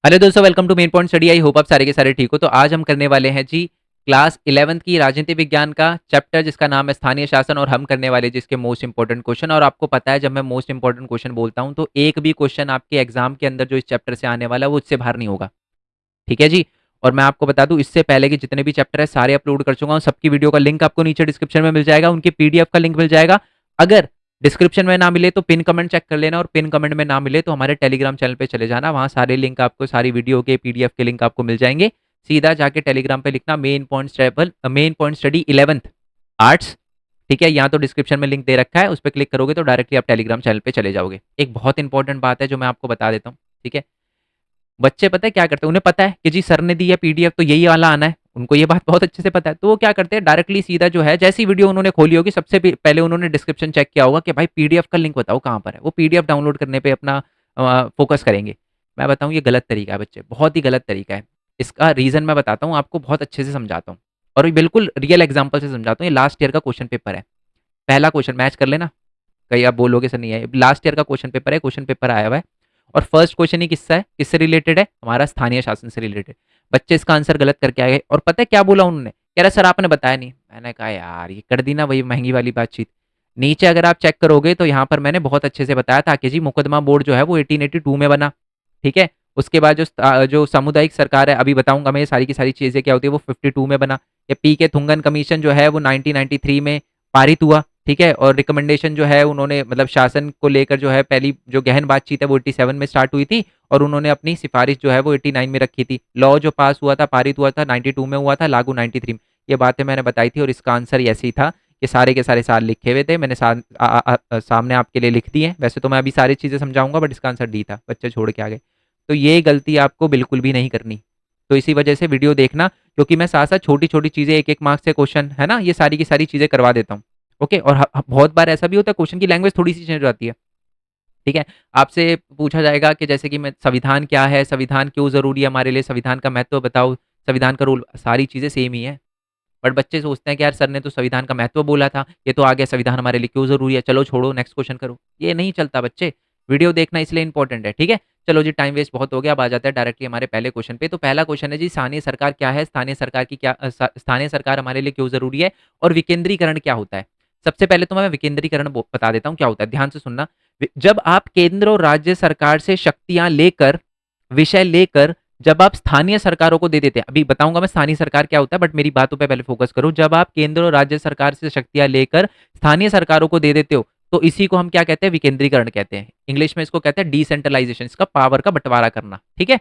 Hello दोस्तों, welcome to main point study. I hope आप सारे के सारे ठीक हो। तो आज हम करने वाले हैं जी क्लास 11th की राजनीति विज्ञान का चैप्टर जिसका नाम है स्थानीय शासन, और हम करने वाले जी इसके मोस्ट इंपॉर्टेंट क्वेश्चन। और आपको पता है, जब मैं मोस्ट इंपॉर्टेंट क्वेश्चन बोलता हूं तो एक भी क्वेश्चन आपके एग्जाम के अंदर जो इस चैप्टर से आने वाला है वो इससे बाहर नहीं होगा। ठीक है जी। और मैं आपको बता दूं, इससे पहले के जितने भी चैप्टर है सारे अपलोड कर चुका हूं। सबकी वीडियो का लिंक आपको नीचे डिस्क्रिप्शन में मिल जाएगा, उनकी पीडीएफ का लिंक मिल जाएगा। अगर डिस्क्रिप्शन में ना मिले तो पिन कमेंट चेक कर लेना, और पिन कमेंट में ना मिले तो हमारे टेलीग्राम चैनल पे चले जाना, वहां सारे लिंक आपको, सारी वीडियो के पीडीएफ के लिंक आपको मिल जाएंगे। सीधा जाके टेलीग्राम पे लिखना main point study 11th arts. ठीक है, यहाँ तो डिस्क्रिप्शन में लिंक दे रखा है, उस पर क्लिक करोगे तो डायरेक्टली आप टेलीग्राम चैनल पे चले जाओगे। एक बहुत इंपॉर्टेंट बात है जो मैं आपको बता देता हूँ। ठीक है, बच्चे पता है क्या करते हैं, उन्हें पता है कि जी सर ने दी है पीडीएफ तो यही वाला आना है, उनको ये बात बहुत अच्छे से पता है। तो वो क्या करते हैं, डायरेक्टली सीधा जो है, जैसी वीडियो उन्होंने खोली होगी सबसे पहले उन्होंने डिस्क्रिप्शन चेक किया होगा कि भाई पीडीएफ का लिंक बताओ कहाँ पर है, वो पीडीएफ डाउनलोड करने पे अपना फोकस करेंगे। मैं बताऊँ, ये गलत तरीका है बच्चे, बहुत ही गलत तरीका है। इसका रीजन मैं बताता हूँ आपको, बहुत अच्छे से समझाता हूँ, और बिल्कुल रियल एग्जाम्पल से समझाता हूँ। ये लास्ट ईयर का क्वेश्चन पेपर है। पहला क्वेश्चन मैच कर लेना, कहीं आप बोलोगे सर नहीं है, लास्ट ईयर का क्वेश्चन पेपर है, क्वेश्चन पेपर आया हुआ है। और फर्स्ट क्वेश्चन ही किससा है, किससे रिलेटेड है, हमारा स्थानीय शासन से रिलेटेड। बच्चे इसका आंसर गलत करके आ गए, और पता है क्या बोला उन्होंने, कह रहा सर आपने बताया नहीं। मैंने कहा यार ये कर दी ना वही महंगी वाली बातचीत। नीचे अगर आप चेक करोगे तो यहाँ पर मैंने बहुत अच्छे से बताया था कि जी मुकदमा बोर्ड जो है वो 1882 में बना। ठीक है, उसके बाद जो सामुदायिक सरकार है, अभी बताऊंगा मैं ये सारी की सारी चीजें क्या होती है, वो 52 में बना। ये पी के थुंगन कमीशन जो है वो 1993 में पारित हुआ। ठीक है, और रिकमेंडेशन जो है उन्होंने, मतलब शासन को लेकर जो है पहली जो गहन बातचीत है वो 87 में स्टार्ट हुई थी, और उन्होंने अपनी सिफारिश जो है वो 89 में रखी थी। लॉ जो पास हुआ था, पारित हुआ था 92 में हुआ था, लागू 93 में। ये बातें मैंने बताई थी, और इसका आंसर ऐसे ही था कि सारे के सारे साल लिखे हुए थे, मैंने सामने आपके लिए लिख दिए। वैसे तो मैं अभी सारी चीजें समझाऊंगा, बट इसका आंसर डी था, बच्चे छोड़ के आ गए। तो ये गलती आपको बिल्कुल भी नहीं करनी। तो इसी वजह से वीडियो देखना, क्योंकि मैं साथ साथ छोटी छोटी चीजें, एक एक मार्क्स से क्वेश्चन है ना, ये सारी की सारी चीजें करवा देता हूँ। ओके, और बहुत बार ऐसा भी होता है क्वेश्चन की लैंग्वेज थोड़ी सी चेंज हो जाती है। ठीक है, आपसे पूछा जाएगा कि जैसे कि मैं, संविधान क्या है, संविधान क्यों जरूरी है हमारे लिए, संविधान का महत्व बताओ, संविधान का रूल, सारी चीजें सेम ही है। बट बच्चे सोचते हैं कि यार सर ने तो संविधान का महत्व बोला था, ये तो आ गया संविधान हमारे लिए क्यों जरूरी है, चलो छोड़ो नेक्स्ट क्वेश्चन करो। ये नहीं चलता बच्चे, वीडियो देखना इसलिए इंपॉर्टेंट है। ठीक है, चलो जी, टाइम वेस्ट बहुत हो गया, अब आ जाता है डायरेक्टली हमारे पहले क्वेश्चन पे। तो पहला क्वेश्चन है जी, स्थानीय सरकार क्या है, स्थानीय सरकार की क्या स्थानीय सरकार हमारे लिए क्यों जरूरी है, और विकेंद्रीकरण क्या होता है। सबसे पहले तो मैं विकेंद्रीकरण बता देता हूँ क्या होता है, ध्यान से सुनना। जब आप केंद्र और राज्य सरकार से शक्तियां लेकर, विषय लेकर, जब आप स्थानीय सरकारों को दे देते हैं, अभी बताऊंगा मैं स्थानीय सरकार क्या होता है, बट मेरी बातों पे पहले फोकस करो। जब आप केंद्र और राज्य सरकार से शक्तियां लेकर स्थानीय सरकारों को दे देते हो, तो इसी को हम क्या कहते हैं, विकेंद्रीकरण कहते हैं। इंग्लिश में इसको कहते हैं डिसेंट्रलाइजेशन, इसका पावर का बंटवारा करना। ठीक है,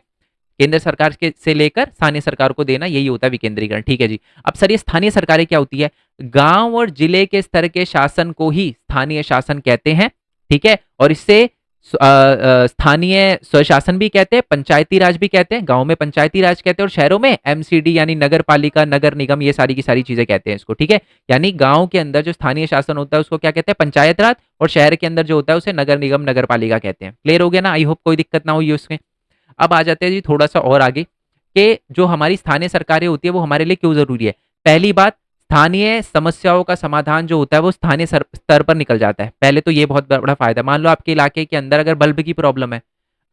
केंद्र सरकार के से लेकर स्थानीय सरकार को देना, यही होता है विकेंद्रीकरण। ठीक है जी। अब सर ये स्थानीय सरकारें क्या होती है, गांव और जिले के स्तर के शासन को ही स्थानीय शासन कहते हैं। ठीक है, और इससे स्थानीय स्वशासन भी कहते हैं, पंचायती राज भी कहते हैं, गांव में पंचायती राज कहते हैं, और शहरों में एमसीडी यानी नगर पालिका, नगर निगम, ये सारी की सारी चीजें कहते हैं इसको। ठीक है, यानी गांव के अंदर जो स्थानीय शासन होता है उसको क्या कहते हैं, पंचायत राज, और शहर के अंदर जो होता है उसे नगर निगम, नगर पालिका कहते हैं। क्लियर हो गया ना, आई होप कोई दिक्कत ना हुई उसमें। अब आ जाते हैं जी थोड़ा सा और आगे, कि जो हमारी स्थानीय सरकारें होती है वो हमारे लिए क्यों जरूरी है। पहली बात, स्थानीय समस्याओं का समाधान जो होता है वो स्थानीय स्तर पर निकल जाता है। पहले तो ये बहुत बड़ा फायदा है। मान लो आपके इलाके के अंदर अगर बल्ब की प्रॉब्लम है,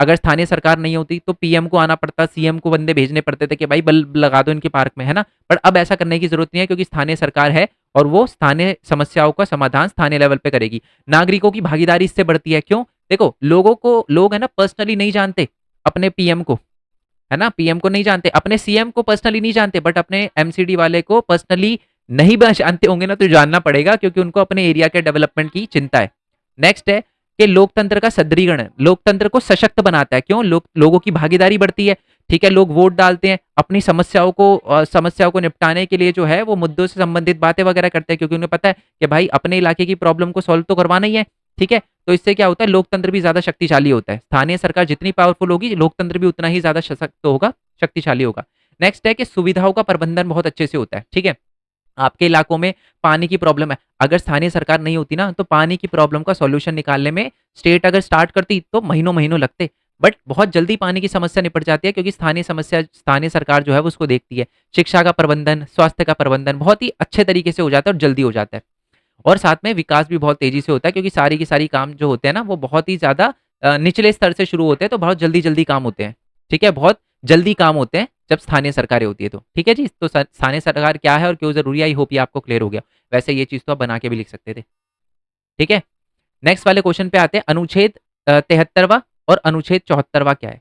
अगर स्थानीय सरकार नहीं होती तो पीएम को आना पड़ता, सीएम को बंदे भेजने पड़ते थे कि भाई बल्ब लगा दो इनके पार्क में, है ना। पर अब ऐसा करने की जरूरत नहीं है, क्योंकि स्थानीय सरकार है और वो स्थानीय समस्याओं का समाधान स्थानीय लेवल पे करेगी। नागरिकों की भागीदारी इससे बढ़ती है। क्यों, देखो लोग है ना पर्सनली नहीं जानते अपने पीएम को, है ना, पीएम को नहीं जानते, अपने सीएम को पर्सनली नहीं जानते, बट अपने एमसीडी वाले को पर्सनली नहीं जानते होंगे ना, तो जानना पड़ेगा, क्योंकि उनको अपने एरिया के डेवलपमेंट की चिंता है। नेक्स्ट है कि लोकतंत्र का सुदृढ़ीकरण, लोकतंत्र को सशक्त बनाता है। क्यों, लोगों की भागीदारी बढ़ती है। ठीक है, लोग वोट डालते हैं, अपनी समस्याओं को निपटाने के लिए जो है वो मुद्दों से संबंधित बातें वगैरह करते हैं, क्योंकि उन्हें पता है कि भाई अपने इलाके की प्रॉब्लम को सॉल्व तो करवाना ही है। ठीक है, तो इससे क्या होता है, लोकतंत्र भी ज्यादा शक्तिशाली होता है। स्थानीय सरकार जितनी पावरफुल होगी, लोकतंत्र भी उतना ही ज्यादा सशक्त होगा, शक्तिशाली होगा। नेक्स्ट है कि सुविधाओं का प्रबंधन बहुत अच्छे से होता है। ठीक है, आपके इलाकों में पानी की प्रॉब्लम है, अगर स्थानीय सरकार नहीं होती ना, तो पानी की प्रॉब्लम का सॉल्यूशन निकालने में स्टेट अगर स्टार्ट करती तो महीनों महीनों लगते, बट बहुत जल्दी पानी की समस्या निपट जाती है, क्योंकि स्थानीय सरकार जो है वो उसको देखती है। शिक्षा का प्रबंधन, स्वास्थ्य का प्रबंधन बहुत ही अच्छे तरीके से हो जाता है और जल्दी हो जाता है। और साथ में विकास भी बहुत तेजी से होता है, क्योंकि सारी की सारी काम जो होते हैं ना वो बहुत ही ज्यादा निचले स्तर से शुरू होते हैं, तो बहुत जल्दी जल्दी काम होते हैं। ठीक है, बहुत जल्दी काम होते हैं जब स्थानीय सरकारें होती है तो, ठीक है जी। तो स्थानीय सरकार क्या है और क्यों जरूरी है, आई होप ये आपको क्लियर हो गया। वैसे ये चीज तो आप बना के भी लिख सकते थे, ठीक है। नेक्स्ट वाले क्वेश्चन पे आते हैं, अनुच्छेद 73वां और अनुच्छेद 74वां क्या है।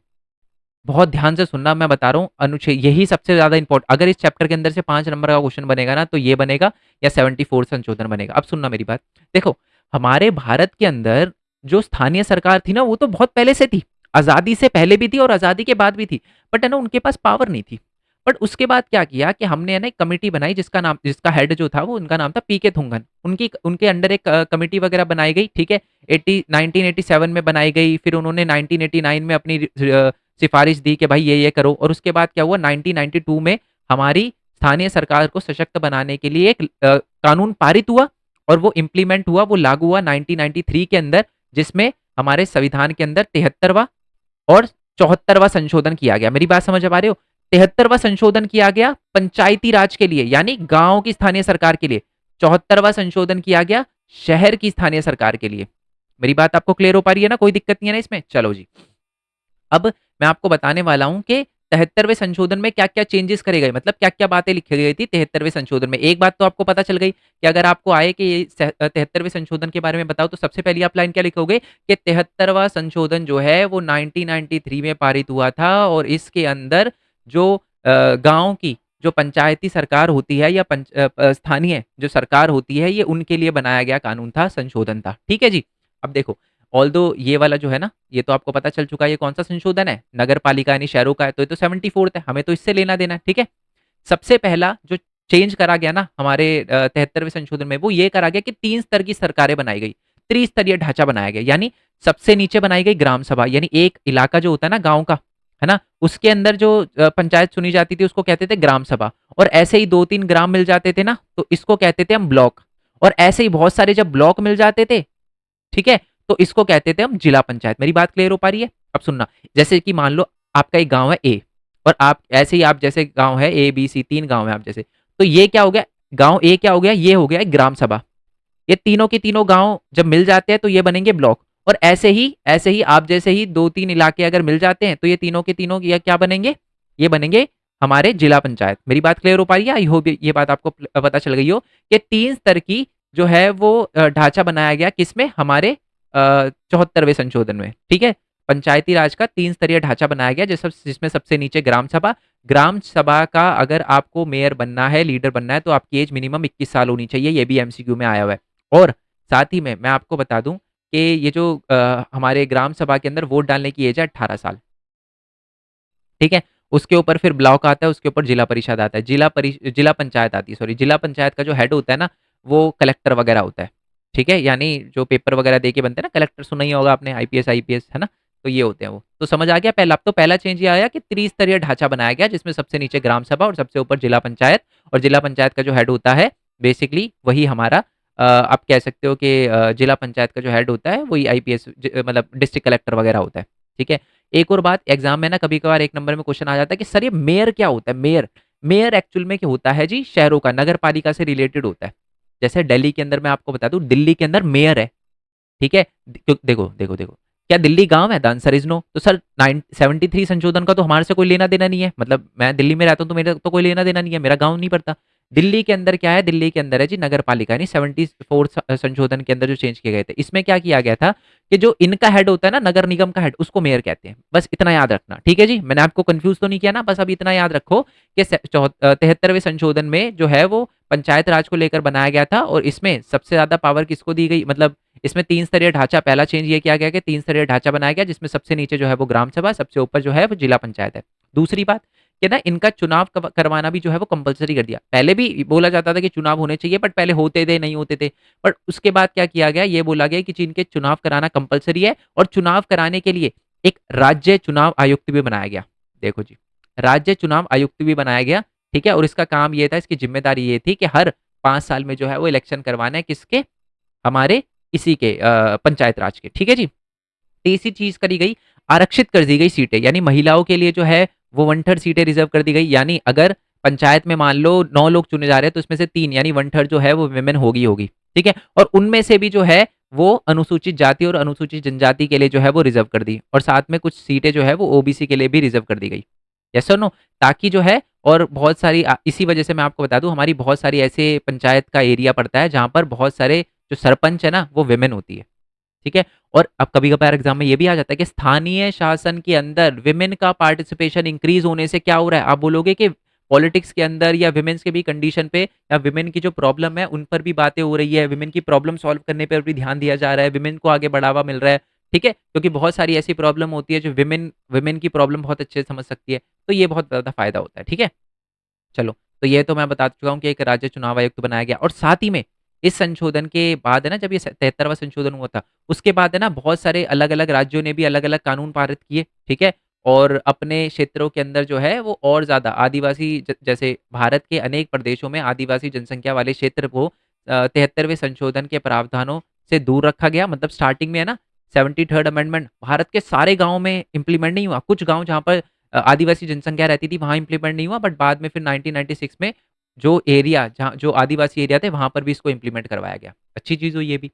बहुत ध्यान से सुनना, मैं बता रहा हूँ, अनुच्छेद यही सबसे ज्यादा इंपॉर्टेंट, अगर इस चैप्टर के अंदर से 5 नंबर का क्वेश्चन बनेगा ना तो ये बनेगा, या 74 संशोधन बनेगा। अब सुनना मेरी बात, देखो हमारे भारत के अंदर जो स्थानीय सरकार थी ना वो तो बहुत पहले से थी, आजादी से पहले भी थी और आजादी के बाद भी थी, बट है ना उनके पास पावर नहीं थी। बट उसके बाद क्या किया कि हमने है ना एक कमेटी बनाई, जिसका नाम, जिसका हेड जो था वो उनका नाम था पीके थुंगन, उनकी उनके अंडर एक कमेटी वगैरह बनाई गई, ठीक है। 1987 में बनाई गई, फिर उन्होंने 1989 में अपनी सिफारिश दी कि भाई ये करो, और उसके बाद क्या हुआ, 1992 में हमारी स्थानीय सरकार को सशक्त बनाने के लिए एक कानून पारित हुआ, और वो इम्प्लीमेंट हुआ, वो लागू हुआ 1993 के अंदर, जिसमें हमारे संविधान के अंदर 73वां और 74वां संशोधन किया गया। मेरी बात समझ आ रहे हो, 73वां संशोधन किया गया पंचायती राज के लिए, यानी गांव की स्थानीय सरकार के लिए, 74वां संशोधन किया गया शहर की स्थानीय सरकार के लिए। मेरी बात आपको क्लियर हो पा रही है ना, कोई दिक्कत नहीं है ना इसमें। चलो जी, अब मैं आपको बताने वाला हूं कि 73वें संशोधन में क्या क्या चेंजेस करे गए, मतलब क्या क्या बातें लिखी गई थी 73वें संशोधन में। एक बात तो आपको पता चल गई कि अगर आपको आए कि 73वें संशोधन के बारे में बताओ, तो सबसे पहली आप लाइन क्या लिखोगे कि 73वां संशोधन जो है वो 1993 में पारित हुआ था, और इसके अंदर जो गांव की जो पंचायती सरकार होती है, या स्थानीय जो सरकार होती है, ये उनके लिए बनाया गया कानून था, संशोधन था, ठीक है जी। अब देखो, ऑल दो ये वाला जो है ना, ये तो आपको पता चल चुका है ये कौन सा संशोधन है, नगर पालिका यानी शहरों का है, तो ये तो 74th है, हमें तो इससे लेना देना है, ठीक है। सबसे पहला जो चेंज करा गया ना हमारे 73वें संशोधन में, वो ये करा गया कि 3 स्तर की सरकारें बनाई गई, त्रिस्तरीय ढांचा बनाया गया, यानी सबसे नीचे बनाई गई ग्राम सभा, यानी एक इलाका जो होता है ना गांव का, है ना, उसके अंदर जो पंचायत चुनी जाती थी उसको कहते थे ग्राम सभा, और ऐसे ही 2-3 ग्राम मिल जाते थे ना तो इसको कहते थे हम ब्लॉक, और ऐसे ही बहुत सारे जब ब्लॉक मिल जाते थे, ठीक है, तो इसको कहते थे हम जिला पंचायत। मेरी बात क्लियर हो पा रही है। अब सुनना, जैसे कि मान लो आपका एक गांव है ए, और आप ऐसे ही, आप जैसे गांव है ए बी सी, 3 गांव है आप जैसे, तो ये क्या हो गया, गांव ए क्या हो गया, ये हो गया एक ग्राम सभा। ये तीनों के तीनों गांव जब मिल जाते हैं तो ये बनेंगे ब्लॉक, और ऐसे ही आप जैसे ही 2-3 इलाके अगर मिल जाते हैं तो ये तीनों के तीनों ये क्या बनेंगे, ये बनेंगे हमारे जिला पंचायत। मेरी बात क्लियर हो पा रही है, आई होप ये बात आपको पता चल गई हो कि 3 स्तर की जो है वो ढांचा बनाया गया, किसमें, हमारे 74वें संशोधन में, ठीक है। पंचायती राज का 3 स्तरीय ढांचा बनाया गया, जिसमें सबसे नीचे ग्राम सभा, ग्राम सभा का अगर आपको मेयर बनना है, लीडर बनना है, तो आपकी एज मिनिमम 21 साल होनी चाहिए, ये भी एमसीक्यू में आया हुआ है। और साथ ही में मैं आपको बता दूं कि ये जो हमारे ग्राम सभा के अंदर वोट डालने की एज है 18 साल, ठीक है। उसके ऊपर फिर ब्लॉक आता है, उसके ऊपर जिला परिषद आता है, जिला पंचायत आती है, सॉरी, जिला पंचायत का जो हेड होता है ना वो कलेक्टर वगैरह होता है, ठीक है, यानी जो पेपर वगैरह दे के बनते हैं ना, कलेक्टर सुना ही होगा आपने, आईपीएस है ना, तो ये होते हैं वो। तो समझ आ गया पहला, अब तो पहला चेंज ये आया कि त्रिस्तरीय ढांचा बनाया गया, जिसमें सबसे नीचे ग्राम सभा और सबसे ऊपर जिला पंचायत, और जिला पंचायत का जो हेड होता है बेसिकली वही हमारा आप कह सकते हो कि जिला पंचायत का जो हेड होता है वही आईपीएस मतलब डिस्ट्रिक्ट कलेक्टर वगैरह होता है, ठीक है। एक और बात, एग्जाम में ना कभी कभार 1 नंबर में क्वेश्चन आ जाता है कि सर ये मेयर क्या होता है, मेयर, मेयर एक्चुअल में क्या होता है जी, शहरों का, नगर पालिका से रिलेटेड होता है। जैसे दिल्ली के अंदर मैं आपको बता दूं, दिल्ली के अंदर मेयर है, ठीक है। देखो देखो देखो, क्या दिल्ली गांव है, द आंसर इज नो। तो सर 73 संशोधन का तो हमारे से कोई लेना देना नहीं है, मतलब मैं दिल्ली में रहता हूँ तो मेरा तो कोई लेना देना नहीं है, मेरा गांव नहीं पड़ता। दिल्ली के अंदर क्या है, दिल्ली के अंदर है जी नगर पालिका, यानी 74 संशोधन के अंदर जो चेंज किए गए थे, इसमें क्या किया गया था कि जो इनका हेड होता है ना, नगर निगम का हेड, उसको मेयर कहते हैं। बस इतना याद रखना, ठीक है जी, मैंने आपको कंफ्यूज तो नहीं किया ना, बस अब इतना याद रखो कि 73वें संशोधन में जो है वो पंचायत राज को लेकर बनाया गया था, और इसमें सबसे ज्यादा पावर किसको दी गई, मतलब इसमें 3 स्तरीय ढांचा, पहला चेंज ये किया गया कि 3 स्तरीय ढांचा बनाया गया, जिसमें सबसे नीचे जो है वो ग्राम सभा, सबसे ऊपर जो है वो जिला पंचायत है। दूसरी बात कि ना इनका चुनाव करवाना भी जो है वो कंपलसरी कर दिया। पहले भी बोला जाता था कि चुनाव होने चाहिए, बट पहले होते थे नहीं होते थे, बट उसके बाद क्या किया गया, ये बोला गया कि जिनके चुनाव कराना कंपलसरी है, और चुनाव कराने के लिए एक राज्य चुनाव आयुक्त भी बनाया गया। देखो जी, राज्य चुनाव आयुक्त भी बनाया गया, ठीक है, और इसका काम ये था, इसकी जिम्मेदारी ये थी कि हर 5 साल में जो है वो इलेक्शन करवाना है, किसके, हमारे इसी के पंचायत राज के, ठीक है जी। तीसरी चीज करी गई, आरक्षित कर दी गई सीटें, यानी महिलाओं के लिए जो है वो 1/3 सीटें रिजर्व कर दी गई, यानी अगर पंचायत में मान लो 9 लोग चुने जा रहे हैं तो उसमें से 3 यानी 1/3 जो है वो विमेन होगी होगी, ठीक है, और उनमें से भी जो है वो अनुसूचित जाति और अनुसूचित जनजाति के लिए जो है वो रिजर्व कर दी, और साथ में कुछ सीटें जो है वो ओबीसी के लिए भी रिजर्व कर दी गई। यस और नो? ताकि जो है, और बहुत सारी इसी वजह से मैं आपको बता दूं, हमारी बहुत सारी ऐसे पंचायत का एरिया पड़ता है जहां पर बहुत सारे जो सरपंच है ना वो विमेन होती है। ठीक है। और अब कभी कभार एग्जाम में ये भी आ जाता है कि स्थानीय शासन के अंदर विमेन का पार्टिसिपेशन इंक्रीज होने से क्या हो रहा है, आप बोलोगे कि पॉलिटिक्स के अंदर या विमेन्स के भी कंडीशन पे या विमेन की जो प्रॉब्लम है उन पर भी बातें हो रही है, विमेन की प्रॉब्लम सॉल्व करने पर भी ध्यान दिया जा रहा है, विमेन को आगे बढ़ावा मिल रहा है। ठीक है, क्योंकि बहुत सारी ऐसी प्रॉब्लम होती है जो विमेन विमेन की प्रॉब्लम बहुत अच्छे से समझ सकती है, तो ये बहुत ज्यादा फायदा होता है। ठीक है, चलो, तो ये तो मैं बता चुका हूँ कि एक राज्य चुनाव आयुक्त बनाया गया, और साथ ही में इस संशोधन के बाद है ना, जब ये 73वां संशोधन हुआ था, उसके बाद है ना बहुत सारे अलग अलग राज्यों ने भी अलग अलग कानून पारित किए। ठीक है, और अपने क्षेत्रों के अंदर जो है वो और ज्यादा आदिवासी जैसे भारत के अनेक प्रदेशों में आदिवासी जनसंख्या वाले क्षेत्र को 73वें संशोधन के प्रावधानों से दूर रखा गया। मतलब स्टार्टिंग में है ना 73rd अमेंडमेंट भारत के सारे गाँव में इंप्लीमेंट नहीं हुआ, कुछ गाँव जहाँ पर आदिवासी जनसंख्या रहती थी वहां इंप्लीमेंट नहीं हुआ, बट बाद में फिर 1996 में जो एरिया जहाँ जो आदिवासी एरिया थे वहां पर भी इसको इंप्लीमेंट करवाया गया। अच्छी चीज हुई ये भी।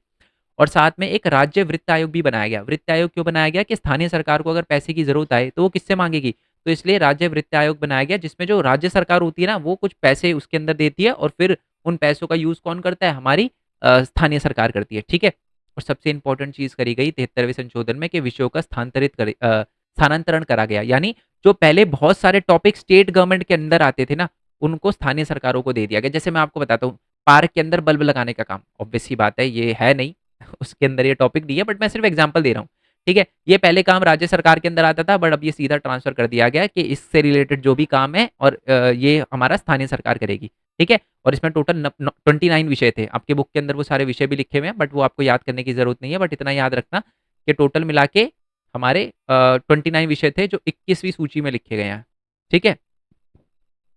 और साथ में एक राज्य वित्त आयोग भी बनाया गया। वित्त आयोग क्यों बनाया गया कि स्थानीय सरकार को अगर पैसे की जरूरत आए तो वो किससे मांगेगी, तो इसलिए राज्य वित्त आयोग बनाया गया, जिसमें जो राज्य सरकार होती है ना वो कुछ पैसे उसके अंदर देती है, और फिर उन पैसों का यूज कौन करता है, हमारी स्थानीय सरकार करती है। ठीक है, और सबसे इंपॉर्टेंट चीज करी गई 73वें संशोधन में कि विषयों का स्थानांतरण करा गया, यानी जो पहले बहुत सारे टॉपिक स्टेट गवर्नमेंट के अंदर आते थे ना उनको स्थानीय सरकारों को दे दिया गया। जैसे मैं आपको बताता हूँ, पार्क के अंदर बल्ब लगाने का काम, ऑब्वियस सी बात है ये है नहीं उसके अंदर ये टॉपिक नहीं है, बट मैं सिर्फ एग्जांपल दे रहा हूँ। ठीक है, ये पहले काम राज्य सरकार के अंदर आता था, बट अब ये सीधा ट्रांसफर कर दिया गया कि इससे रिलेटेड जो भी काम है और ये हमारा स्थानीय सरकार करेगी। ठीक है, और इसमें टोटल 29 विषय थे, आपके बुक के अंदर वो सारे विषय भी लिखे हुए हैं, बट वो आपको याद करने की जरूरत नहीं है, बट इतना याद रखना कि टोटल मिला के हमारे 29 विषय थे जो 21वीं सूची में लिखे गए हैं। ठीक है,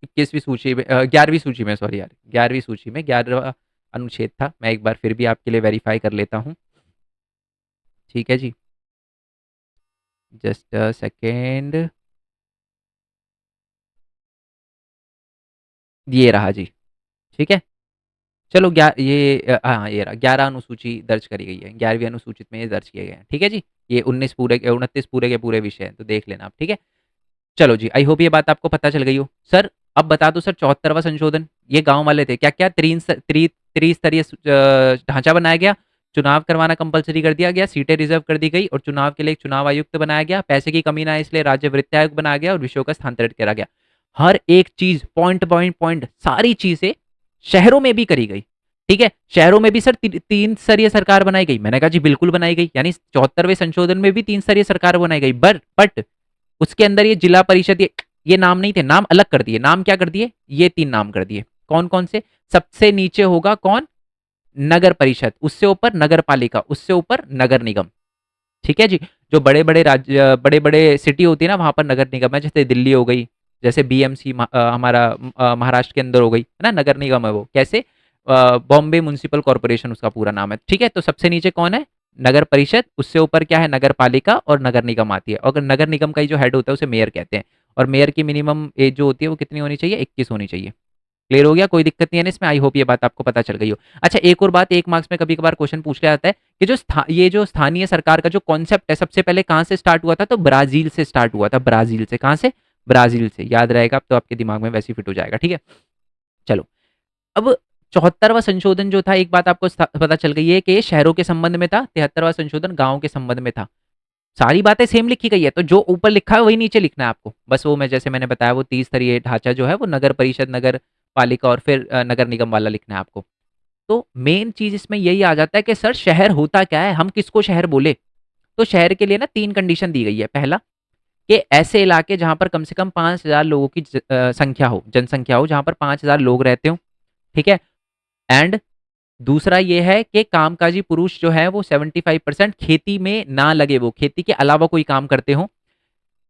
21वीं सूची में 11वीं सूची में, सॉरी यार 11वीं सूची में 11वां अनुच्छेद था। मैं एक बार फिर भी आपके लिए वेरीफाई कर लेता हूँ। ठीक है जी, जस्ट सेकेंड, ये रहा जी। ठीक है, चलो हाँ ये रहा, 11 अनुसूची दर्ज करी गई है, 11वीं अनुसूचित में ये दर्ज किए गए हैं। ठीक है जी, ये 29 पूरे के पूरे विषय हैं, तो देख लेना आप। ठीक है, चलो जी, आई होप ये बात आपको पता चल गई हो। सर अब बता दो सर, 74वां संशोधन, ये गांव वाले थे, क्या क्या त्रिस्तरीय ढांचा बनाया गया, चुनाव करवाना कंपलसरी कर दिया गया, सीटें रिजर्व कर दी गई, और चुनाव के लिए एक चुनाव आयुक्त बनाया गया, पैसे की कमी ना आए इसलिए राज्य वित्त आयोग बनाया गया, और विषयों का स्थानांतरित करा गया। हर एक चीज पॉइंट पॉइंट पॉइंट सारी चीजें शहरों में भी करी गई। ठीक है, शहरों में भी सर तीन स्तरीय सरकार बनाई गई। मैंने कहा जी बिल्कुल बनाई गई, यानी 74वें संशोधन में भी तीन स्तरीय सरकार बनाई गई, बट उसके अंदर ये जिला परिषद ये नाम नहीं थे, नाम अलग कर दिए। नाम क्या कर दिए, ये तीन नाम कर दिए। कौन कौन से, सबसे नीचे होगा कौन, नगर परिषद, उससे ऊपर नगर पालिका, उससे ऊपर नगर निगम। ठीक है जी, जो बड़े बड़े राज्य बड़े बड़े सिटी होती है ना वहां पर नगर निगम है, जैसे दिल्ली हो गई, जैसे बीएमसी हमारा महाराष्ट्र के अंदर हो गई है ना, नगर निगम है वो। कैसे, बॉम्बे म्युनिसिपल कॉर्पोरेशन उसका पूरा नाम है। ठीक है, तो सबसे नीचे कौन है, नगर परिषद, उससे ऊपर क्या है, नगर पालिका, और नगर निगम आती है। और नगर निगम का ही जो हेड होता है उसे मेयर कहते हैं, और मेयर की मिनिमम एज जो होती है वो कितनी होनी चाहिए, 21 होनी चाहिए। क्लियर हो गया, कोई दिक्कत नहीं है ना इसमें, आई होप ये बात आपको पता चल गई हो। अच्छा, एक और बात, एक मार्क्स में कभी कभार क्वेश्चन पूछ लिया जाता है कि ये जो स्थानीय सरकार का जो कॉन्सेप्ट है सबसे पहले कहाँ से स्टार्ट हुआ था, तो ब्राजील से स्टार्ट हुआ था। ब्राजील से, कहाँ से, ब्राजील से। याद रहेगा अब तो आपके दिमाग में वैसे ही फिट हो जाएगा। ठीक है, चलो, अब 74वां संशोधन जो था, एक बात आपको पता चल गई है कि ये शहरों के संबंध में था, 73वां संशोधन गाँव के संबंध में था। सारी बातें सेम लिखी गई है, तो जो ऊपर लिखा है वही नीचे लिखना है आपको, बस वो मैं जैसे मैंने बताया वो 30 स्तरीय ढांचा जो है वो नगर परिषद, नगर पालिका और फिर नगर निगम वाला लिखना है आपको। तो मेन चीज इसमें यही आ जाता है कि सर शहर होता क्या है, हम किसको शहर बोले। तो शहर के लिए ना तीन कंडीशन दी गई है। पहला, कि ऐसे इलाके जहां पर कम से कम 5,000 लोगों की संख्या हो, जनसंख्या हो, जहां पर 5,000 लोग रहते हो। ठीक है, एंड दूसरा ये है कि कामकाजी पुरुष जो है वो 75% खेती में ना लगे, वो खेती के अलावा कोई काम करते हो,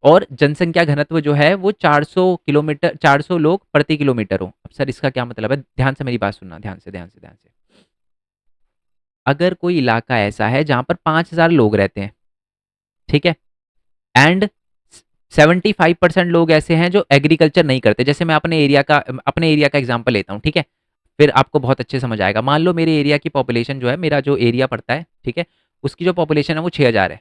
और जनसंख्या घनत्व जो है वो 400 लोग प्रति किलोमीटर हो। अब सर इसका क्या मतलब है, ध्यान से मेरी बात सुनना, ध्यान से। अगर कोई इलाका ऐसा है जहां पर 5,000 लोग रहते हैं, ठीक है, एंड 75% लोग ऐसे हैं जो एग्रीकल्चर नहीं करते, जैसे मैं अपने एरिया का एग्जांपल लेता हूँ। ठीक है, फिर आपको बहुत अच्छे समझ आएगा। मान लो मेरे एरिया की पॉपुलेशन जो है, मेरा जो एरिया पड़ता है, ठीक है, उसकी जो पॉपुलेशन है वो 6000 है।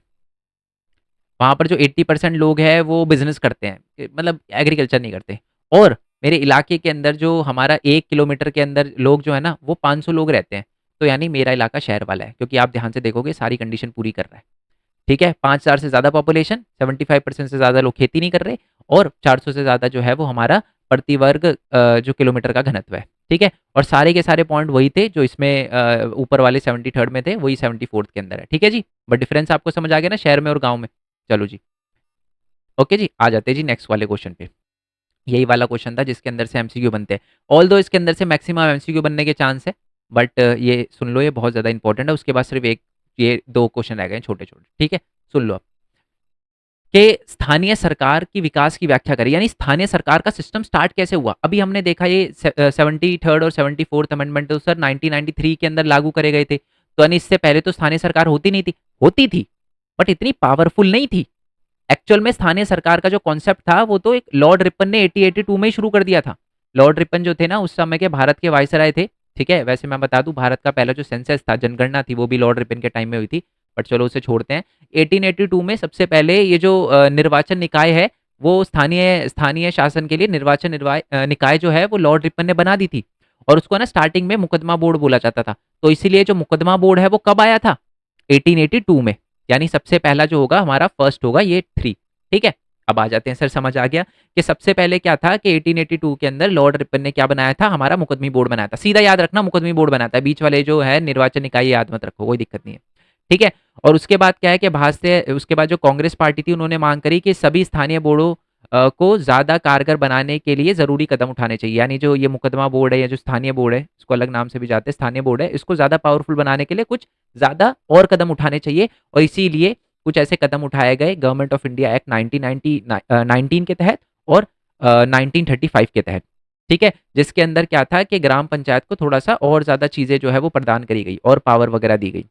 वहाँ पर जो 80% लोग हैं वो बिजनेस करते हैं, मतलब एग्रीकल्चर नहीं करते। और मेरे इलाके के अंदर जो हमारा 1 किलोमीटर के अंदर लोग जो है ना वो 500 लोग रहते हैं। तो यानी मेरा इलाका शहर वाला है, क्योंकि आप ध्यान से देखोगे सारी कंडीशन पूरी कर रहा है। ठीक है, 5,000 से ज़्यादा पॉपुलेशन, 75% से ज़्यादा लोग खेती नहीं कर रहे, और 400 से ज़्यादा जो है वो हमारा प्रति वर्ग जो किलोमीटर का घनत्व है। ठीक है, और सारे के सारे पॉइंट वही थे जो इसमें ऊपर वाले 73rd में थे, वही 74th के अंदर है। ठीक है जी, बट डिफरेंस आपको समझ आ गया ना शहर में और गाँव में। चलो जी, ओके जी, आ जाते हैं जी नेक्स्ट वाले क्वेश्चन पे। यही वाला क्वेश्चन था जिसके अंदर से एमसीक्यू बनते हैं। ऑल दो इसके अंदर से मैक्सिमम एमसीक्यू बनने के चांस है, बट ये सुन लो, ये बहुत ज़्यादा इंपॉर्टेंट है। उसके बाद सिर्फ एक, ये दो क्वेश्चन रह गए छोटे छोटे। ठीक है, सुन लो अब कि स्थानीय सरकार की विकास की व्याख्या करें, यानी स्थानीय सरकार का सिस्टम स्टार्ट कैसे हुआ। अभी हमने देखा ये 73rd और 74th अमेंडमेंट तो सर 1993 के अंदर लागू करे गए थे। तो यानी इससे पहले तो स्थानीय सरकार होती नहीं थी, होती थी बट इतनी पावरफुल नहीं थी। एक्चुअल में स्थानीय सरकार का जो कॉन्सेप्ट था वो तो एक लॉर्ड रिपन ने 1882 में ही शुरू कर दिया था। लॉर्ड रिपन जो थे ना उस समय के भारत के वायसराय थे। ठीक है, वैसे मैं बता दूं भारत का पहला जो सेंसस था, जनगणना थी, वो भी लॉर्ड रिपन के टाइम में हुई थी, बट चलो उसे छोड़ते हैं। 1882 में सबसे पहले ये जो निर्वाचन निकाय है, वो स्थानीय स्थानीय शासन के लिए निर्वाचन निकाय जो है वो लॉर्ड रिपन ने बना दी थी। और उसको ना स्टार्टिंग में मुकदमा बोर्ड बोला जाता था। तो इसीलिए जो मुकदमा बोर्ड है वो कब आया था, 1882 में। यानी सबसे पहला जो होगा हमारा फर्स्ट होगा ये 3। ठीक है, अब आ जाते हैं सर, समझ आ गया कि सबसे पहले क्या था कि 1882 के अंदर लॉर्ड रिपन ने क्या बनाया था, हमारा मुकदमी बोर्ड बनाया था। सीधा याद रखना, मुकदमी बोर्ड बनाता है, बीच वाले जो है निर्वाचन निकाय याद मत रखो, कोई दिक्कत नहीं है। ठीक है, और उसके बाद क्या है कि भाजपा से उसके बाद जो कांग्रेस पार्टी थी उन्होंने मांग करी कि सभी स्थानीय बोर्डों को ज्यादा कारगर बनाने के लिए जरूरी कदम उठाने चाहिए। यानी जो ये मुकदमा बोर्ड है या जो स्थानीय बोर्ड है, इसको अलग नाम से भी जाते हैं स्थानीय बोर्ड है, इसको ज्यादा पावरफुल बनाने के लिए कुछ ज्यादा और कदम उठाने चाहिए। और इसीलिए कुछ ऐसे कदम उठाए गए गवर्नमेंट ऑफ इंडिया एक्ट 1919 के तहत और 1935 के तहत। ठीक है, जिसके अंदर क्या था कि ग्राम पंचायत को थोड़ा सा और ज्यादा चीजें जो है वो प्रदान करी गई और पावर वगैरह दी गई।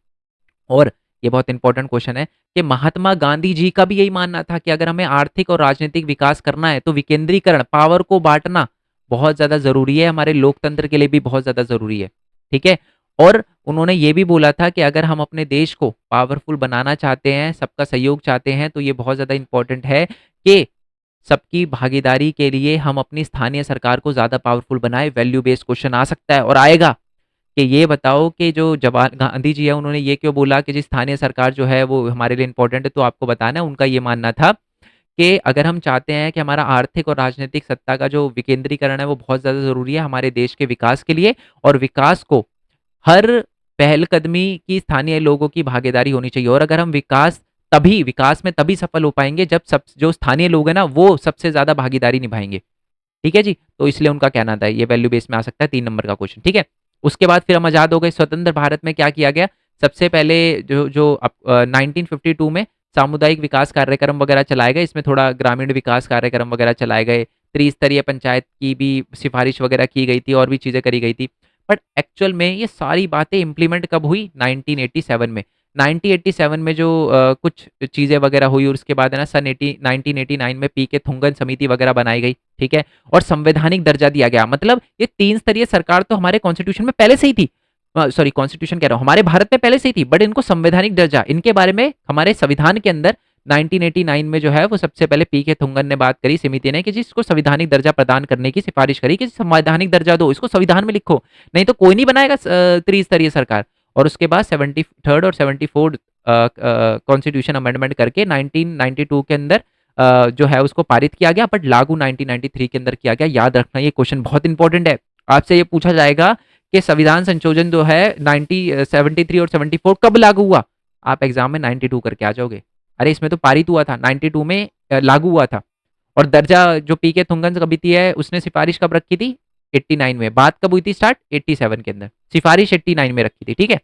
और ये बहुत इंपॉर्टेंट क्वेश्चन है कि महात्मा गांधी जी का भी यही मानना था कि अगर हमें आर्थिक और राजनीतिक विकास करना है तो विकेंद्रीकरण, पावर को बांटना बहुत ज्यादा जरूरी है, हमारे लोकतंत्र के लिए भी बहुत ज्यादा जरूरी है। ठीक है, और उन्होंने ये भी बोला था कि अगर हम अपने देश को पावरफुल बनाना चाहते हैं, सबका सहयोग चाहते हैं, तो ये बहुत ज्यादा इंपॉर्टेंट है कि सबकी भागीदारी के लिए हम अपनी स्थानीय सरकार को ज्यादा पावरफुल बनाए। वैल्यू बेस्ड क्वेश्चन आ सकता है और आएगा कि ये बताओ कि जो जवाहर गांधी जी है उन्होंने ये क्यों बोला कि जी स्थानीय सरकार जो है वो हमारे लिए इंपॉर्टेंट है। तो आपको बताना है, उनका ये मानना था कि अगर हम चाहते हैं कि हमारा आर्थिक और राजनीतिक सत्ता का जो विकेंद्रीकरण है वो बहुत ज़्यादा ज़रूरी है हमारे देश के विकास के लिए, और विकास को हर पहलकदमी की स्थानीय लोगों की भागीदारी होनी चाहिए। और अगर हम विकास में तभी सफल हो पाएंगे जब सब जो स्थानीय लोग हैं ना वो सबसे ज़्यादा भागीदारी निभाएंगे। ठीक है जी, तो इसलिए उनका कहना था, ये वैल्यू बेस में आ सकता है 3 नंबर का क्वेश्चन। ठीक है, उसके बाद फिर हम आज़ाद हो गए। स्वतंत्र भारत में क्या किया गया, सबसे पहले जो जो 1952 में सामुदायिक विकास कार्यक्रम वगैरह चलाए गए, इसमें थोड़ा ग्रामीण विकास कार्यक्रम वगैरह चलाए गए, त्रिस्तरीय पंचायत की भी सिफारिश वगैरह की गई थी और भी चीज़ें करी गई थी। बट एक्चुअल में ये सारी बातें इंप्लीमेंट कब हुई, 1987 में। 1987 में जो कुछ चीज़ें वगैरह हुई और उसके बाद है ना सन 1989 में पी के थुंगन समिति वगैरह बनाई गई। ठीक है, और संवैधानिक दर्जा दिया गया। मतलब ये 3 स्तरीय सरकार तो हमारे कॉन्स्टिट्यूशन में पहले से ही थी, सॉरी कॉन्स्टिट्यूशन कह रहा हूँ, हमारे भारत में पहले से ही थी, बट इनको संवैधानिक दर्जा, इनके बारे में हमारे संविधान के अंदर 1989 में जो है वो सबसे पहले पी के थुंगन ने बात करी, समिति ने, कि जिसको संविधानिक दर्जा प्रदान करने की सिफारिश करी कि संवैधानिक दर्जा दो, इसको संविधान में लिखो, नहीं तो कोई नहीं बनाएगा त्रिस्तरीय सरकार। और उसके बाद 73rd और 74th कॉन्स्टिट्यूशन अमेंडमेंट करके 1992 के अंदर जो है उसको पारित किया गया, बट लागू 1993 के अंदर किया गया। याद रखना, ये क्वेश्चन बहुत इंपॉर्टेंट है, आपसे ये पूछा जाएगा कि संविधान संशोधन जो है 73 और 74 कब लागू हुआ। आप एग्जाम में 92 करके आ जाओगे, अरे इसमें तो पारित हुआ था, 92 में लागू हुआ था। और दर्जा जो पी के थुंगन समिति है उसने सिफारिश कब रखी थी, 89 में। बात कब हुई थी स्टार्ट, 87 के अंदर, सिफारिश 89 में रखी थी। ठीक है,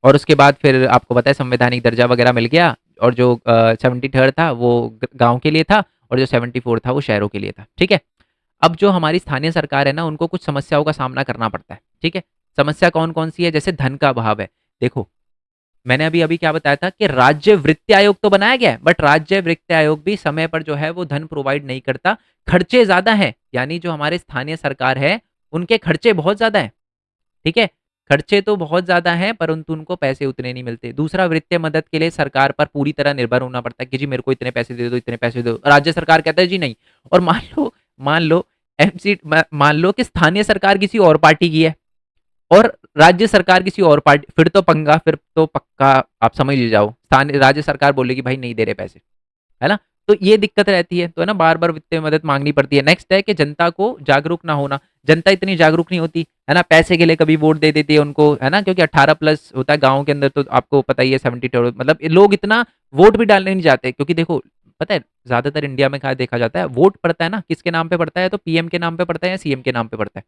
और उसके बाद फिर आपको पता है संवैधानिक दर्जा वगैरह मिल गया, और जो 73rd था वो गांव के लिए था, और जो 74 था वो शहरों के लिए था। ठीक है, अब जो हमारी स्थानीय सरकार है ना उनको कुछ समस्याओं का सामना करना पड़ता है। ठीक है, समस्या कौन कौन सी है, जैसे धन का अभाव है। देखो मैंने अभी अभी क्या बताया था कि राज्य वित्त आयोग तो बनाया गया है, बट राज्य वित्त आयोग भी समय पर जो है वो धन प्रोवाइड नहीं करता, खर्चे ज्यादा हैं। यानी जो हमारे स्थानीय सरकार है उनके खर्चे बहुत ज़्यादा हैं, ठीक है? खर्चे तो बहुत ज़्यादा हैं, परंतु उनको पैसे उतने नहीं मिलते। दूसरा, वित्तीय मदद के लिए सरकार पर पूरी तरह निर्भर होना पड़ता है कि जी मेरे को इतने पैसे दे दो, इतने पैसे दे दो। राज्य सरकार कहता है जी नहीं। और मान लो मान लो कि स्थानीय सरकार किसी और पार्टी की है और राज्य सरकार किसी और पार्टी, फिर तो पंगा, फिर तो पक्का आप समझ ही जाओ, स्थानीय राज्य सरकार बोलेगी भाई नहीं दे रहे पैसे, है ना? तो ये दिक्कत रहती है, तो है ना, बार बार वित्तीय मदद मांगनी पड़ती है। नेक्स्ट है कि जनता को जागरूक ना होना। जनता इतनी जागरूक नहीं होती, है ना, पैसे के लिए कभी वोट दे देती है उनको, है ना, क्योंकि 18+ होता है गाँव के अंदर, तो आपको पता ही है 72, मतलब लोग इतना वोट भी डालने नहीं जाते, क्योंकि देखो पता है ज्यादातर इंडिया में कहा देखा जाता है वोट पड़ता है ना किसके नाम पे पड़ता है, तो पीएम के नाम पे पड़ता है या सीएम के नाम पे पड़ता है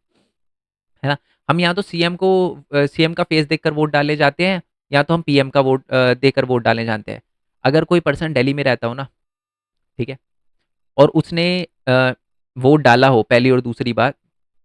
ना? हम यहाँ तो सीएम का फेस देखकर वोट डाले जाते हैं, या तो हम पीएम का वोट देकर वोट डालने जानते हैं। अगर कोई पर्सन दिल्ली में रहता हो ना, ठीक है, और उसने अ, वोट डाला हो पहली और दूसरी बार,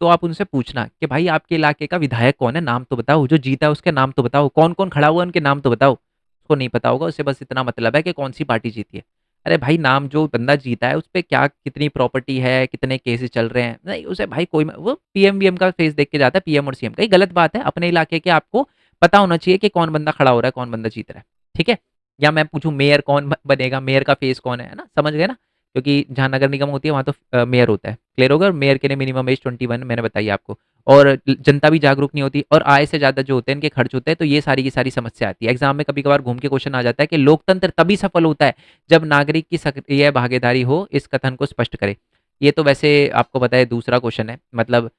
तो आप उनसे पूछना कि भाई आपके इलाके का विधायक कौन है, नाम तो बताओ, जो जीता है उसके नाम तो बताओ, कौन कौन खड़ा हुआ है उनके नाम तो बताओ। उसको नहीं पता होगा, उससे बस इतना मतलब है कि कौन सी पार्टी जीती है। अरे भाई, नाम जो बंदा जीता है उस पर क्या कितनी प्रॉपर्टी है, कितने केसेस चल रहे हैं, नहीं उसे भाई कोई, वो पीएम वीएम का फेस देख के जाता है, पीएम और सीएम का। ये गलत बात है। अपने इलाके के आपको पता होना चाहिए कि कौन बंदा खड़ा हो रहा है, कौन बंदा जीत रहा है, ठीक है? या मैं पूछूं मेयर कौन बनेगा, मेयर का फेस कौन है ना, समझ गए ना? क्योंकि जहाँ नगर निगम होती है वहाँ तो मेयर होता है, क्लियर होगा। और मेयर के लिए मिनिमम एज 21 मैंने बताई आपको। और जनता भी जागरूक नहीं होती, और आय से ज़्यादा जो होते हैं इनके खर्च होते हैं, तो ये सारी की सारी समस्या आती है। एग्जाम में कभी कभार घूम के क्वेश्चन आ जाता है कि लोकतंत्र तभी सफल होता है जब नागरिक की सक्रिय भागीदारी हो, इस कथन को स्पष्ट करे। ये तो वैसे आपको पता है दूसरा क्वेश्चन है, मतलब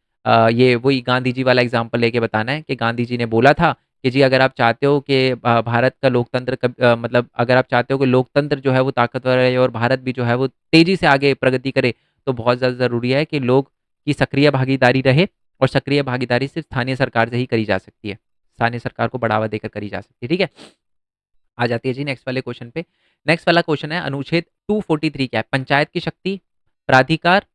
ये वही गांधी जी वाला एग्जाम्पल लेके बताना है कि गांधी जी ने बोला था कि जी अगर आप चाहते हो कि भारत का लोकतंत्र मतलब अगर आप चाहते हो कि लोकतंत्र जो है वो ताकतवर रहे और भारत भी जो है वो तेजी से आगे प्रगति करे, तो बहुत ज़्यादा ज़रूरी है कि लोग की सक्रिय भागीदारी रहे। और सक्रिय भागीदारी सिर्फ स्थानीय सरकार से ही करी जा सकती है, स्थानीय सरकार को बढ़ावा देकर करी जा सकती है, ठीक है? आ जाती है जी नेक्स्ट वाले क्वेश्चन पे। नेक्स्ट वाला क्वेश्चन है अनुच्छेद 243 क्या है? पंचायत की शक्ति, प्राधिकार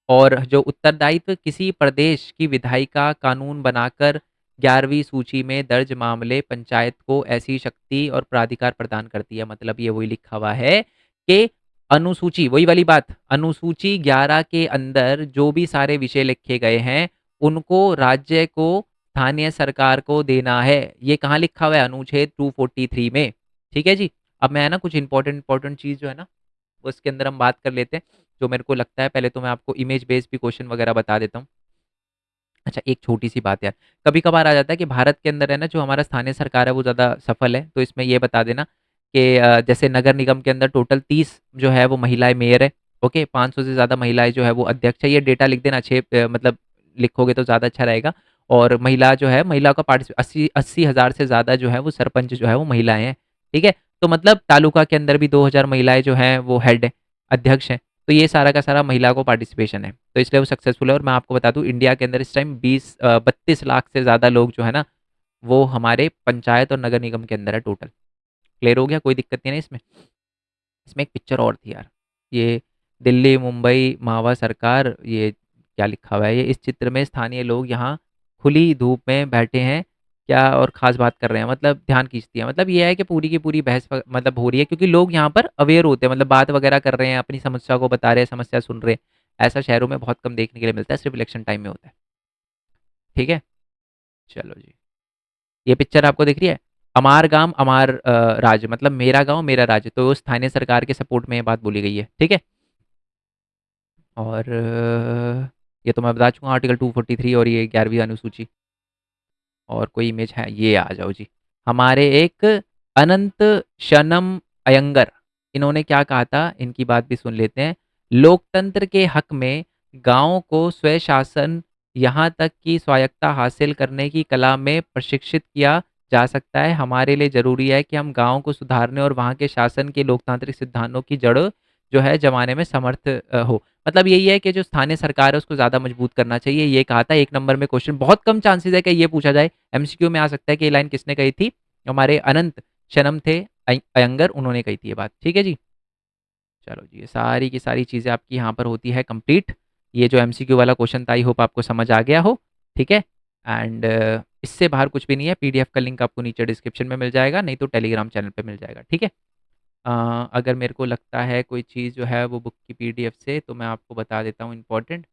और जो उत्तरदायित्व किसी प्रदेश की विधायिका कानून बनाकर 11वीं सूची में दर्ज मामले पंचायत को ऐसी शक्ति और प्राधिकार प्रदान करती है। मतलब ये वही लिखा हुआ है कि अनुसूची, वही वाली बात, अनुसूची 11 के अंदर जो भी सारे विषय लिखे गए हैं उनको राज्य को, स्थानीय सरकार को देना है। ये कहाँ लिखा हुआ है? अनुच्छेद 243 में, ठीक है जी। अब मैं है ना कुछ इंपॉर्टेंट इंपॉर्टेंट चीज जो है ना उसके अंदर हम बात कर लेते हैं, जो मेरे को लगता है। पहले तो मैं आपको इमेज बेस्ड भी क्वेश्चन वगैरह बता देता हूँ। अच्छा, एक छोटी सी बात यार, कभी कभार आ जाता है कि भारत के अंदर है ना जो हमारा स्थानीय सरकार है वो ज़्यादा सफल है, तो इसमें ये बता देना कि जैसे नगर निगम के अंदर टोटल 30 जो है वो महिलाएं मेयर है, ओके, 500 से ज़्यादा महिलाएं जो है वो अध्यक्ष है। ये डेटा लिख देना, छः मतलब लिखोगे तो ज़्यादा अच्छा रहेगा। और महिला जो है, महिला का पार्टिसिप 80,000 से ज़्यादा जो है वो सरपंच जो है वो महिलाएं हैं, ठीक है? तो मतलब तालुका के अंदर भी 2,000 महिलाएं जो हैं वो हेड है, अध्यक्ष हैं। तो ये सारा का सारा महिला को पार्टिसिपेशन है, तो इसलिए वो सक्सेसफुल है। और मैं आपको बता दूं इंडिया के अंदर इस टाइम 32 लाख से ज़्यादा लोग जो है ना वो हमारे पंचायत और नगर निगम के अंदर है टोटल। क्लियर हो गया? कोई दिक्कत नहीं है ना इसमें? इसमें एक पिक्चर और थी यार, ये दिल्ली मुंबई मावा सरकार, ये क्या लिखा हुआ है, ये इस चित्र में स्थानीय लोग यहाँ खुली धूप में बैठे हैं क्या और खास बात कर रहे हैं, मतलब ध्यान खींचती है। मतलब ये है कि पूरी की पूरी बहस मतलब हो रही है क्योंकि लोग यहाँ पर अवेयर होते हैं, मतलब बात वगैरह कर रहे हैं, अपनी समस्या को बता रहे हैं, समस्या सुन रहे हैं। ऐसा शहरों में बहुत कम देखने के लिए मिलता है, सिर्फ इलेक्शन टाइम में होता है, ठीक है? चलो जी, ये पिक्चर आपको दिख रही है, अमार गांव अमार राज्य, मतलब मेरा गांव मेरा राज्य, तो स्थानीय सरकार के सपोर्ट में ये बात बोली गई है, ठीक है? और ये तो मैं बता चुका, आर्टिकल 243 और ये 11वीं अनुसूची। और कोई इमेज है, ये आ जाओ जी। हमारे एक अनंत शनम अयंगर, इन्होंने क्या कहा था, इनकी बात भी सुन लेते हैं। लोकतंत्र के हक में गांव को स्वशासन, यहाँ तक कि स्वायत्तता हासिल करने की कला में प्रशिक्षित किया जा सकता है। हमारे लिए जरूरी है कि हम गांव को सुधारने और वहाँ के शासन के लोकतांत्रिक सिद्धांतों की जड़ जो है जमाने में समर्थ हो। मतलब यही है कि जो स्थानीय सरकार है उसको ज़्यादा मजबूत करना चाहिए, ये कहा था। एक नंबर में क्वेश्चन, बहुत कम चांसेस है कि ये पूछा जाए, एमसीक्यू में आ सकता है कि ये लाइन किसने कही थी, हमारे अनंत शनम थे अयंगर, उन्होंने कही थी ये बात, ठीक है जी। चलो जी, ये सारी की सारी चीज़ें आपकी यहाँ पर होती है कंप्लीट। ये जो एमसीक्यू वाला क्वेश्चन था आई होप आपको समझ आ गया हो, ठीक है? एंड इससे बाहर कुछ भी नहीं है। पीडीएफ का लिंक आपको नीचे डिस्क्रिप्शन में मिल जाएगा, नहीं तो टेलीग्राम चैनल पे मिल जाएगा, ठीक है? अगर मेरे को लगता है कोई चीज़ जो है वो बुक की पीडीएफ से, तो मैं आपको बता देता हूँ इम्पोर्टेंट।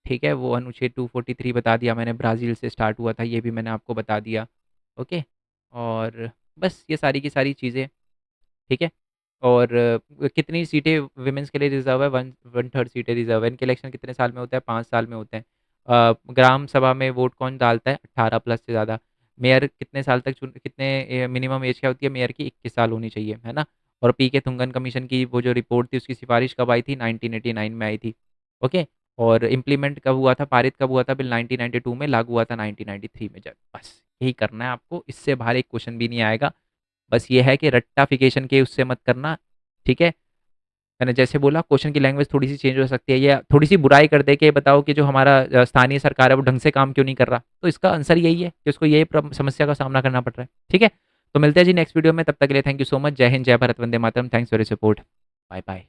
ठीक है? वो अनुच्छेद 243 बता दिया मैंने, ब्राज़ील से स्टार्ट हुआ था, ये भी मैंने आपको बता दिया। ओके? और बस ये सारी की सारी चीज़ें, ठीक है? और कितनी सीटें वुमेन्स के लिए रिज़र्व है? 1/3 सीटें रिज़र्व है। इनके इलेक्शन कितने साल में होता है? 5 साल में होते हैं। ग्राम सभा में वोट कौन डालता है? 18 प्लस से ज़्यादा। मेयर कितने साल तक मिनिमम एज क्या होती है मेयर की? 21 साल होनी चाहिए, है ना? और पीके थुंगन कमीशन की वो जो रिपोर्ट थी उसकी सिफ़ारिश कब आई थी? 1989 में आई थी। ओके? और इम्प्लीमेंट कब हुआ था? पारित कब हुआ था बिल? 1992 में, लागू हुआ था 1993 में जब। बस यही करना है आपको, इससे बाहर एक क्वेश्चन भी नहीं आएगा। बस ये है कि रट्टाफिकेशन के उससे मत करना, ठीक है? मैंने जैसे बोला क्वेश्चन की लैंग्वेज थोड़ी-सी चेंज हो सकती है या थोड़ी-सी बुराई कर दे के बताओ कि जो हमारा स्थानीय सरकार है वो ढंग से काम क्यों नहीं कर रहा? तो इसका आंसर यही है कि उसको यही समस्या का सामना करना पड़ रहा है। ठीक है? तो मिलते हैं जी नेक्स्ट वीडियो में, तब तक के लिए थैंक यू सो मच। जय हिंद, जय भारत, वंदे मातरम। Thanks for your support. Bye bye.